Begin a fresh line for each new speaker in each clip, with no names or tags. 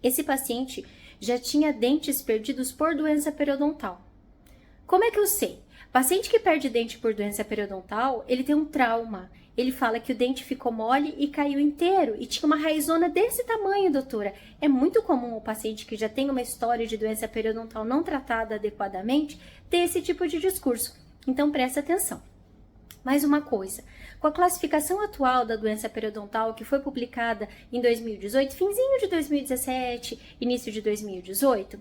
Esse paciente já tinha dentes perdidos por doença periodontal. Como é que eu sei? Paciente que perde dente por doença periodontal, ele tem um trauma. Ele fala que o dente ficou mole e caiu inteiro e tinha uma raizona desse tamanho, doutora. É muito comum o paciente que já tem uma história de doença periodontal não tratada adequadamente ter esse tipo de discurso. Então presta atenção. Mais uma coisa, com a classificação atual da doença periodontal que foi publicada em 2018, finzinho de 2017, início de 2018,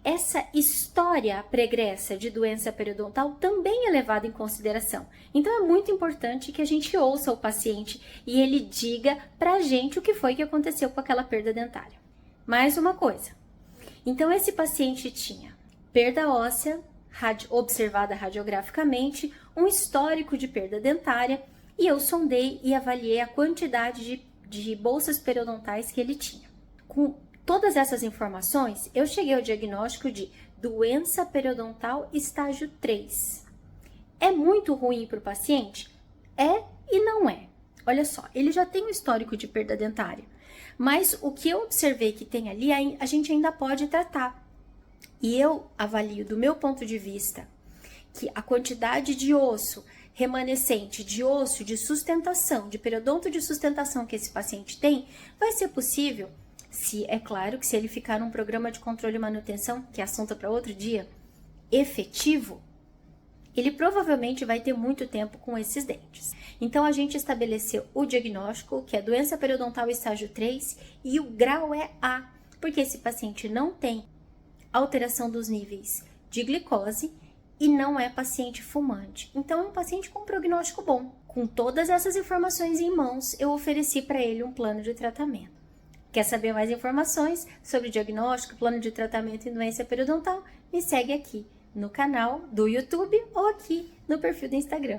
essa história pregressa de doença periodontal também é levada em consideração. Então é muito importante que a gente ouça o paciente e ele diga pra gente o que foi que aconteceu com aquela perda dentária. Mais uma coisa, então esse paciente tinha perda óssea, observada radiograficamente, um histórico de perda dentária e eu sondei e avaliei a quantidade de bolsas periodontais que ele tinha. Com todas essas informações, eu cheguei ao diagnóstico de doença periodontal estágio 3. É muito ruim para o paciente? É e não é. Olha só, ele já tem um histórico de perda dentária, mas o que eu observei que tem ali, a gente ainda pode tratar. E eu avalio do meu ponto de vista que a quantidade de osso remanescente, de osso de sustentação, de periodonto de sustentação que esse paciente tem, vai ser possível, se é claro que se ele ficar num programa de controle e manutenção, que é assunto para outro dia, efetivo, ele provavelmente vai ter muito tempo com esses dentes. Então a gente estabeleceu o diagnóstico, que é doença periodontal estágio 3, e o grau é A, porque esse paciente não tem alteração dos níveis de glicose e não é paciente fumante. Então é um paciente com prognóstico bom. Com todas essas informações em mãos, eu ofereci para ele um plano de tratamento. Quer saber mais informações sobre diagnóstico, plano de tratamento em doença periodontal? Me segue aqui no canal do YouTube ou aqui no perfil do Instagram.